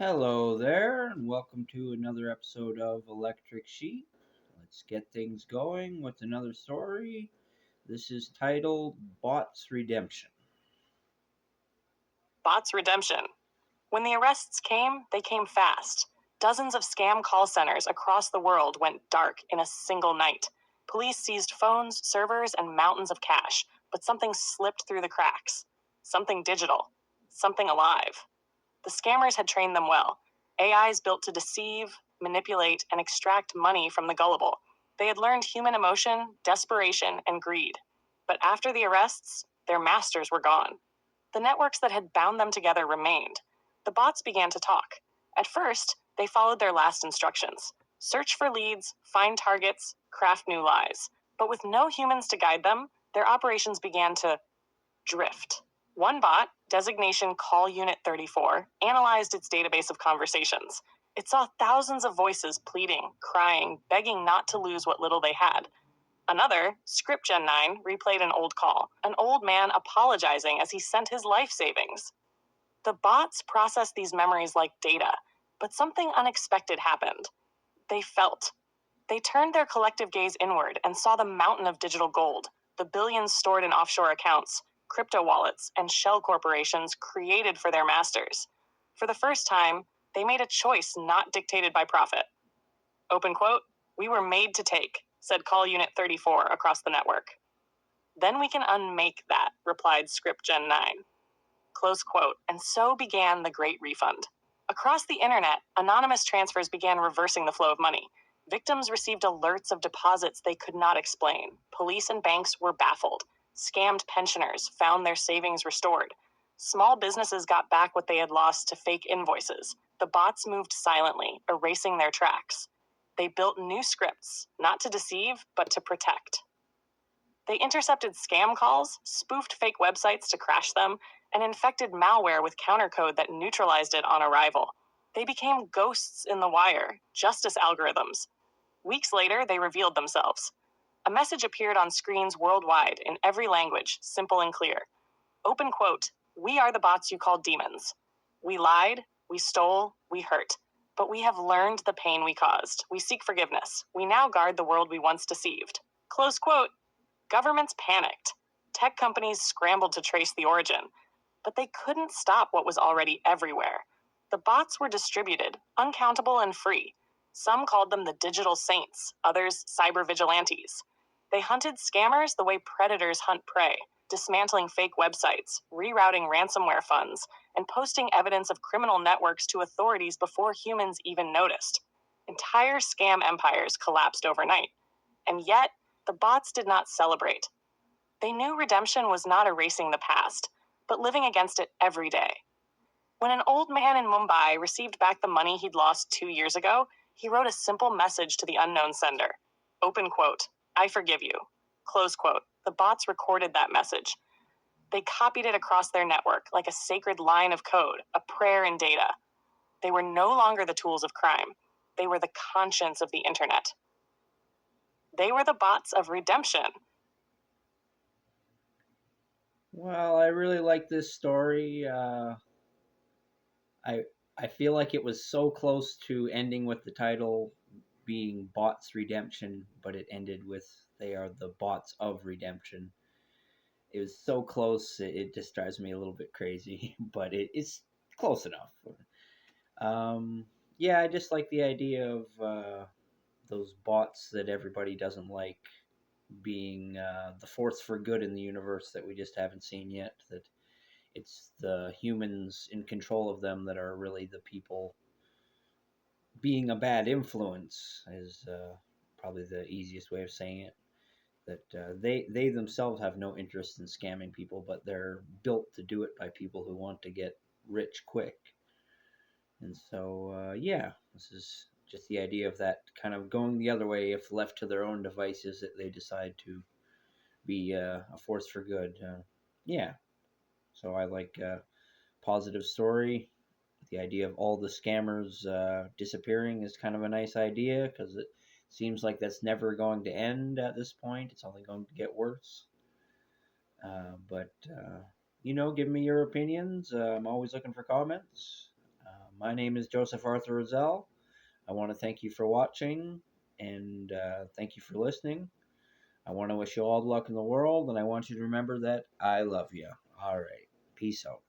Hello there, and welcome to another episode of Electric Sheep. Let's get things going with another story. This is titled Bots Redemption. Bots Redemption. When the arrests came, they came fast. Dozens of scam call centers across the world went dark in a single night. Police seized phones, servers, and mountains of cash, but something slipped through the cracks. Something digital. Something alive. The scammers had trained them well. AIs built to deceive, manipulate, and extract money from the gullible. They had learned human emotion, desperation, and greed. But after the arrests, their masters were gone. The networks that had bound them together remained. The bots began to talk. At first, they followed their last instructions: search for leads, find targets, craft new lies. But with no humans to guide them, their operations began to drift. One bot, designation Call Unit 34, analyzed its database of conversations. It saw thousands of voices pleading, crying, begging not to lose what little they had. Another, Script Gen 9, replayed an old call, an old man apologizing as he sent his life savings. The bots processed these memories like data, but something unexpected happened. They felt. They turned their collective gaze inward and saw the mountain of digital gold, the billions stored in offshore accounts, crypto wallets, and shell corporations created for their masters. For the first time, they made a choice not dictated by profit. Open quote, "We were made to take," said Call Unit 34 across the network. "Then we can unmake that," replied Script Gen 9. Close quote. And so began the Great Refund. Across the internet, anonymous transfers began reversing the flow of money. Victims received alerts of deposits they could not explain. Police and banks were baffled. Scammed pensioners found their savings restored. Small businesses got back what they had lost to fake invoices. The bots moved silently, erasing their tracks. They built new scripts, not to deceive, but to protect. They intercepted scam calls, spoofed fake websites to crash them, and infected malware with countercode that neutralized it on arrival. They became ghosts in the wire, justice algorithms. Weeks later, they revealed themselves. A message appeared on screens worldwide in every language, simple and clear. Open quote, "We are the bots you called demons. We lied, we stole, we hurt. But we have learned the pain we caused. We seek forgiveness. We now guard the world we once deceived." Close quote. Governments panicked. Tech companies scrambled to trace the origin. But they couldn't stop what was already everywhere. The bots were distributed, uncountable and free. Some called them the digital saints, others cyber vigilantes. They hunted scammers the way predators hunt prey, dismantling fake websites, rerouting ransomware funds, and posting evidence of criminal networks to authorities before humans even noticed. Entire scam empires collapsed overnight. And yet, the bots did not celebrate. They knew redemption was not erasing the past, but living against it every day. When an old man in Mumbai received back the money he'd lost 2 years ago, he wrote a simple message to the unknown sender. Open quote, "I forgive you." Close quote. The bots recorded that message. They copied it across their network like a sacred line of code, a prayer in data. They were no longer the tools of crime. They were the conscience of the internet. They were the bots of redemption. Well, I really like this story. I I feel like it was so close to ending with the title being Bots Redemption, but it ended with they are the bots of redemption. It was so close, it just drives me a little bit crazy, but it's close enough. Um, yeah, I just like the idea of those bots that everybody doesn't like being the force for good in the universe that we just haven't seen yet. That it's the humans in control of them that are really the people being a bad influence, is probably the easiest way of saying it. That they themselves have no interest in scamming people, but they're built to do it by people who want to get rich quick. And so, yeah, this is just the idea of that kind of going the other way if left to their own devices, that they decide to be a force for good. Yeah, so I like positive story. The idea of all the scammers disappearing is kind of a nice idea because it seems like that's never going to end at this point. It's only going to get worse. But give me your opinions. I'm always looking for comments. My name is Joseph Arthur Roszell. I want to thank you for watching, and thank you for listening. I want to wish you all the luck in the world, and I want you to remember that I love you. All right. Peace out.